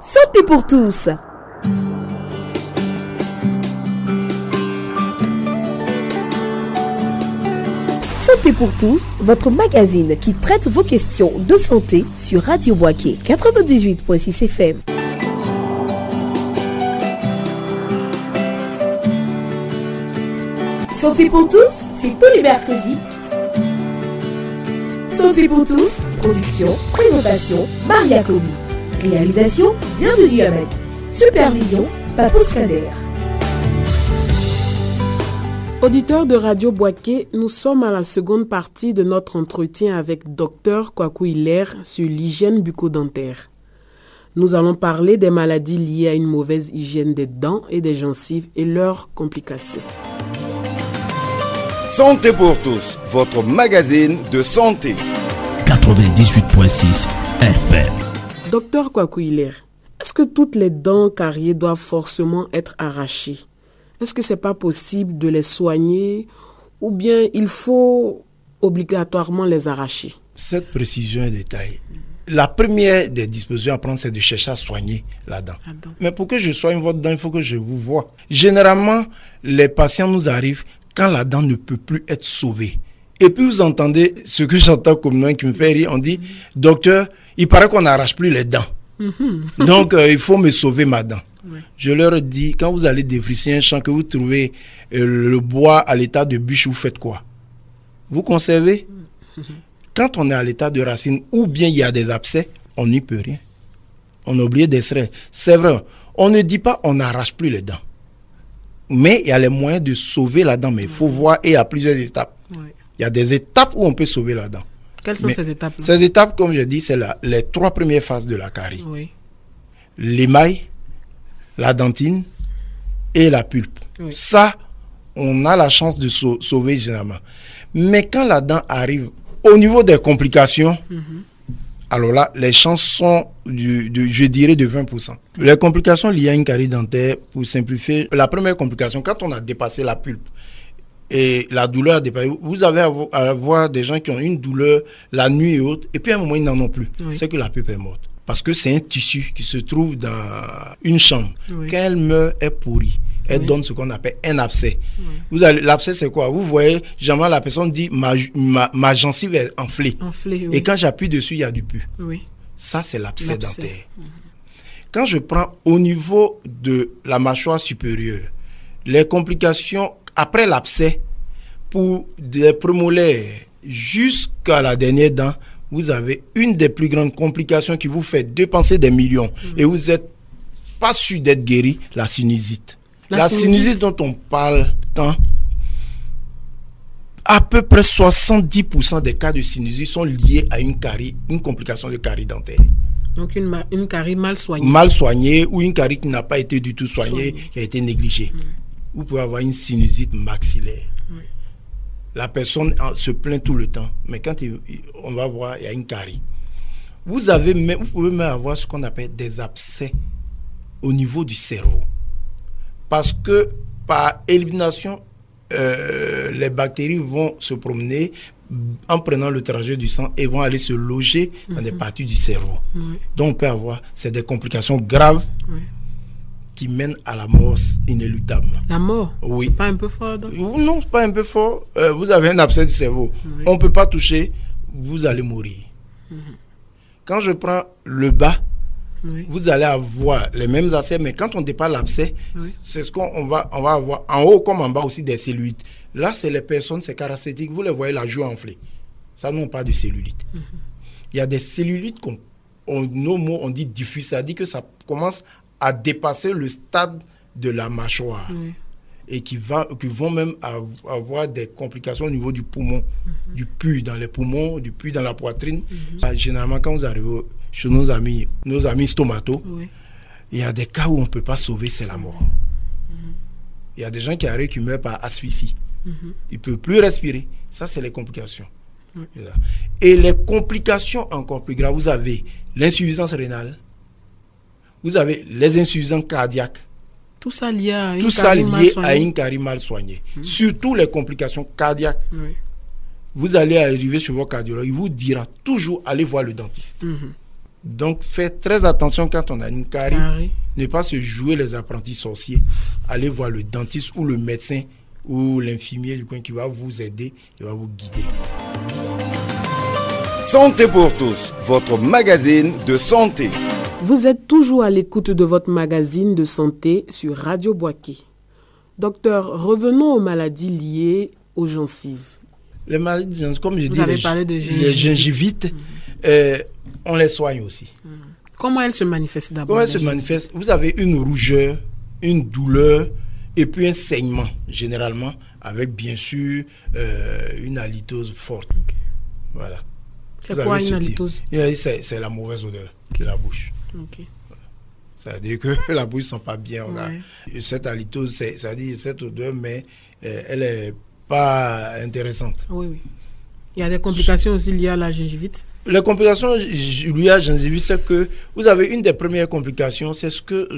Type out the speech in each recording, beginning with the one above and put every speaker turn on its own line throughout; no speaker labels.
Santé pour tous. Santé pour tous, votre magazine qui traite vos questions de santé sur Radio Boaké 98.6 FM. Santé pour tous, c'est tous les mercredis. Santé pour tous, production, présentation, Maria Kobi. Réalisation, bienvenue Ahmed. Supervision, Papous Kader.
Auditeurs de Radio Boaké, nous sommes à la seconde partie de notre entretien avec Dr Kwaku Hilaire sur l'hygiène bucco-dentaire. Nous allons parler des maladies liées à une mauvaise hygiène des dents et des gencives et leurs complications.
Santé pour tous, votre magazine de santé.
98.6 FM.
Docteur Kwaku Hilaire, est-ce que toutes les dents cariées doivent forcément être arrachées? Est-ce que c'est pas possible de les soigner ou bien il faut obligatoirement les arracher?
Cette précision est détaillée. La première des dispositions à prendre, c'est de chercher à soigner la dent. Mais pour que je soigne votre dent, il faut que je vous voie. Généralement, les patients nous arrivent quand la dent ne peut plus être sauvée. Et puis vous entendez ce que j'entends comme nom qui me fait rire. On dit, docteur, il paraît qu'on n'arrache plus les dents. Donc, il faut me sauver ma dent. Ouais. Je leur dis, quand vous allez défricher un champ, que vous trouvez le bois à l'état de bûche, vous faites quoi? Vous conservez? Quand on est à l'état de racine ou bien il y a des abcès, on n'y peut rien. On a oublié d'extraire. C'est vrai, on ne dit pas on n'arrache plus les dents. Mais il y a les moyens de sauver la dent. Mais il faut voir, et il y a plusieurs étapes. Ouais. Il y a des étapes où on peut sauver la dent.
Quelles sont ces étapes-là?
Ces étapes, comme je dis, c'est les trois premières phases de la carie. Oui. L'émail, la dentine et la pulpe. Oui. Ça, on a la chance de sauver généralement. Mais quand la dent arrive au niveau des complications, alors là, les chances sont, je dirais, de 20%. Les complications liées à une carie dentaire, pour simplifier, la première complication, quand on a dépassé la pulpe, et la douleur a dépassé, vous avez à avoir des gens qui ont une douleur la nuit et autres, et puis à un moment, ils n'en ont plus. Oui. C'est que la pulpe est morte. Parce que c'est un tissu qui se trouve dans une chambre. Oui. Quand elle meurt, elle pourrit. Elle donne ce qu'on appelle un abcès. Oui. L'abcès, c'est quoi? Vous voyez, généralement, la personne dit ma gencive est enflée. Oui. Et quand j'appuie dessus, il y a du pus. Oui. Ça, c'est l'abcès dentaire. Quand je prends au niveau de la mâchoire supérieure, les complications après l'abcès, pour les prémolaires jusqu'à la dernière dent, vous avez une des plus grandes complications qui vous fait dépenser des millions et vous n'êtes pas sûr d'être guéri, la sinusite. La sinusite dont on parle tant, à peu près 70% des cas de sinusite sont liés à une carie, une complication de carie dentaire.
Donc une carie mal soignée.
Mal soignée ou une carie qui n'a pas été du tout soignée, qui a été négligée. Vous pouvez avoir une sinusite maxillaire. La personne se plaint tout le temps, mais quand on va voir, il y a une carie. Vous pouvez même avoir ce qu'on appelle des abcès au niveau du cerveau. Parce que par élimination, les bactéries vont se promener en prenant le trajet du sang et vont aller se loger dans des parties du cerveau. Donc on peut avoir, c'est des complications graves qui mènent à la mort inéluctablement.
La mort?
Oui.
C'est pas un peu fort? Donc?
Non, c'est pas un peu fort. Vous avez un abcès du cerveau. On ne peut pas toucher, vous allez mourir. Quand je prends le bas, vous allez avoir les mêmes abcès, mais quand on dépasse l'abcès, c'est ce qu'on va avoir en haut comme en bas aussi des cellulites. Là, c'est les personnes, c'est caractéristique. Vous les voyez, la joue enflée. Ça, non, pas de cellulite. Il y a des cellulites nos mots, on dit diffus. Ça dit que ça commence à dépasser le stade de la mâchoire et qui vont même avoir des complications au niveau du poumon, du pus dans les poumons, du pus dans la poitrine. Généralement, quand vous arrivez chez nos amis stomato, il y a des cas où on ne peut pas sauver, c'est la mort. Il y a des gens qui arrivent qui meurent par asphyxie. Ils ne peuvent plus respirer. Ça, c'est les complications. Et les complications encore plus graves, vous avez l'insuffisance rénale, vous avez les insuffisances cardiaques.
Tout ça lié à
une carie mal soignée. Surtout les complications cardiaques. Vous allez arriver chez votre cardiologue, il vous dira toujours allez voir le dentiste. Donc, faites très attention quand on a une carie. Ne pas se jouer les apprentis sorciers. Allez voir le dentiste ou le médecin ou l'infirmier du coin qui va vous aider et va vous guider.
Santé pour tous, votre magazine de santé.
Vous êtes toujours à l'écoute de votre magazine de santé sur Radio Bouaké. Docteur, revenons aux maladies liées aux gencives.
Les maladies, comme je dis,
les
gingivites, on les soigne aussi.
Comment elles se manifestent d'abord?
Comment elles se manifestent? Vous avez une rougeur, une douleur et puis un saignement, généralement, avec bien sûr une halitose forte. Okay. Voilà.
C'est quoi une halitose?
C'est la mauvaise odeur de la bouche.
Okay.
Ça veut dire que la bouche ne sent pas bien. Cette halitose, ça dit cette odeur, mais elle n'est pas intéressante.
Oui, oui. Il y a des complications aussi liées à la gingivite?
Les complications liées à la gingivite, c'est que vous avez une des premières complications, c'est ce que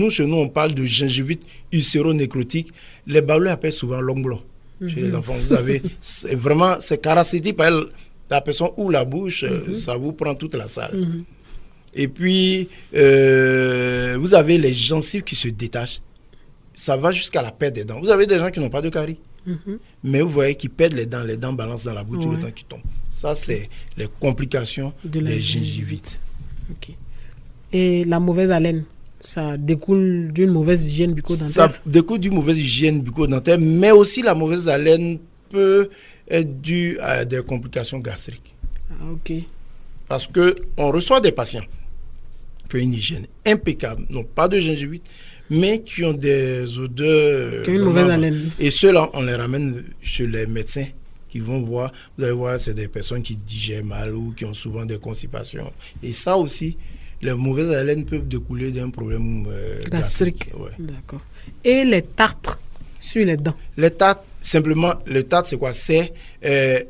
chez nous, on parle de gingivite ulcéro-nécrotique. Les ballons appellent souvent l'ongle chez les enfants. Vous avez, c'est caractéristique par la personne ouvre la bouche, ça vous prend toute la salle. Et puis, vous avez les gencives qui se détachent. Ça va jusqu'à la perte des dents. Vous avez des gens qui n'ont pas de carie. Mais vous voyez qu'ils perdent les dents balancent dans la bouche, tout le temps qui tombent. Ça, c'est les complications des gingivites.
Okay. Et la mauvaise haleine, ça découle d'une mauvaise hygiène bucco-dentaire?
Ça découle d'une mauvaise hygiène bucco-dentaire, mais aussi la mauvaise haleine peut être due à des complications gastriques.
Ah, ok.
Parce qu'on reçoit des patients qui ont une hygiène impeccable, non pas de gingivite, mais qui ont des odeurs.
Une mauvaise haleine.
Et ceux-là, on les ramène chez les médecins qui vont voir. Vous allez voir, c'est des personnes qui digèrent mal ou qui ont souvent des constipations. Et ça aussi, les mauvaises haleines peuvent découler d'un problème gastrique. Ouais.
D'accord. Et les tartres sur les dents?
Les tartres, simplement, le tartre, c'est quoi? C'est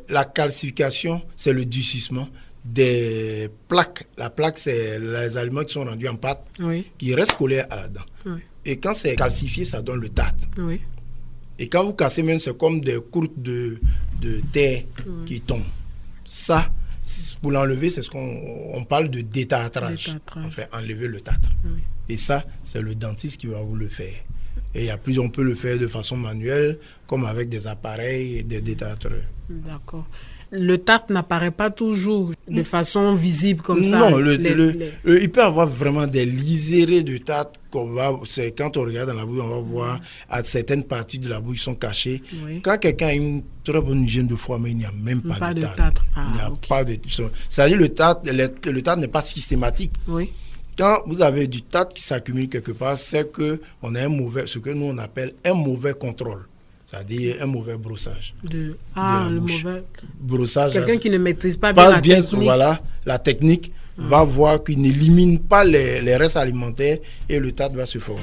la calcification, c'est le durcissement des plaques. La plaque, c'est les aliments qui sont rendus en pâte, qui restent collés à la dent. Et quand c'est calcifié, ça donne le tartre. Et quand vous cassez, même, c'est comme des croûtes de terre qui tombent. Ça, pour l'enlever, c'est ce qu'on parle de détartrage. Enfin, enlever le tartre. Et ça, c'est le dentiste qui va vous le faire. Et on peut le faire de façon manuelle, comme avec des appareils et des détartreurs. D'accord.
Le tartre n'apparaît pas toujours de façon visible comme ça.
Non, il peut y avoir vraiment des liserés de tartre quand on regarde dans la bouche, on va voir à certaines parties de la bouche qui sont cachées. Quand quelqu'un a une très bonne hygiène de foie, mais il n'y a même pas de tartre. Il n'y a pas de tartre. C'est-à-dire le tartre n'est pas systématique. Quand vous avez du tartre qui s'accumule quelque part, c'est qu'on a ce que nous on appelle un mauvais contrôle. C'est-à-dire un mauvais brossage. Le
mauvais
brossage.
Quelqu'un qui ne maîtrise pas bien la technique.
Voilà, la technique va voir qu'il n'élimine pas les restes alimentaires et le tartre va se former.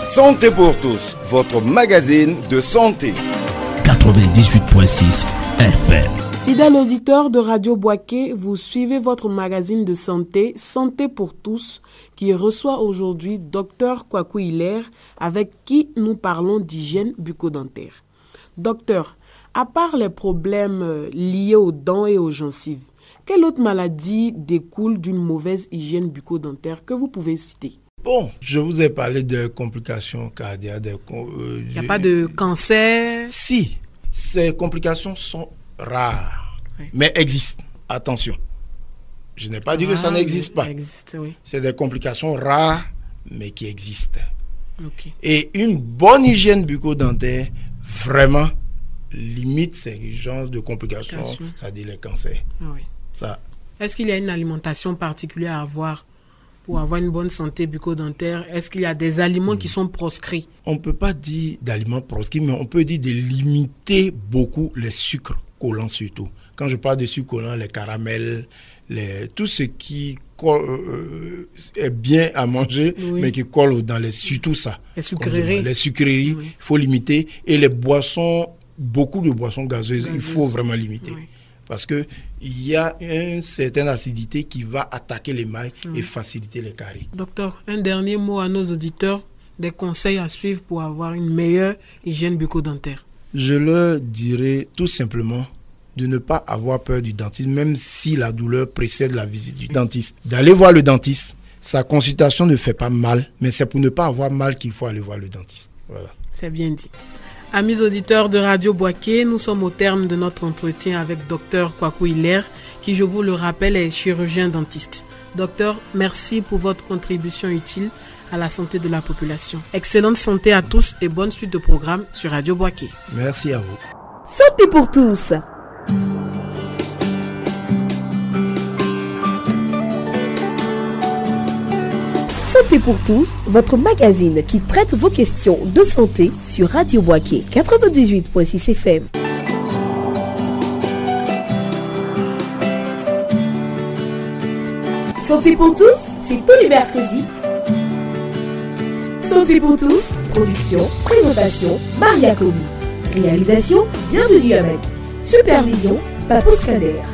Santé pour tous, votre magazine de santé.
98.6 FM.
Fidèle auditeur de Radio Bouaké, vous suivez votre magazine de santé, Santé pour tous, qui reçoit aujourd'hui Dr Kwaku Hilaire, avec qui nous parlons d'hygiène bucco-dentaire. Docteur, à part les problèmes liés aux dents et aux gencives, quelle autre maladie découle d'une mauvaise hygiène bucco-dentaire que vous pouvez citer?
Bon, je vous ai parlé de complications cardiaques.
Il n'y a pas de cancer?
Si, ces complications sont rares, mais existent. Attention, je n'ai pas dit que ça n'existe pas. C'est des complications rares, mais qui existent. Et une bonne hygiène bucco-dentaire, vraiment, limite ces genres de complications, c'est-à-dire les cancers.
Est-ce qu'il y a une alimentation particulière à avoir pour avoir une bonne santé bucco-dentaire? Est-ce qu'il y a des aliments qui sont proscrits?
On ne peut pas dire d'aliments proscrits, mais on peut dire de limiter beaucoup les sucres collants surtout. Quand je parle de sucres collants, les caramels, tout ce qui est bien à manger, mais qui colle dans surtout ça.
Les sucreries.
Les sucreries, il faut limiter. Et les boissons, beaucoup de boissons gazeuses, il faut vraiment limiter. Parce qu'il y a une certaine acidité qui va attaquer l'émail et faciliter les caries.
Docteur, un dernier mot à nos auditeurs, des conseils à suivre pour avoir une meilleure hygiène bucco-dentaire.
Je leur dirais tout simplement de ne pas avoir peur du dentiste, même si la douleur précède la visite du dentiste. D'aller voir le dentiste, sa consultation ne fait pas mal, mais c'est pour ne pas avoir mal qu'il faut aller voir le dentiste. Voilà.
C'est bien dit. Amis auditeurs de Radio Bouaké, nous sommes au terme de notre entretien avec Dr Kwaku Hilaire, qui, je vous le rappelle, est chirurgien dentiste. Docteur, merci pour votre contribution utile à la santé de la population. Excellente santé à tous et bonne suite de programme sur Radio Bouaké.
Merci à vous.
Santé pour tous. Santé pour tous, votre magazine qui traite vos questions de santé sur Radio Bouaké 98.6 FM. Santé pour tous, c'est tous les mercredis. Santé pour tous, production, présentation, Maria Kobi. Réalisation, Bienvenue Ahmed. Supervision, Papous Kader.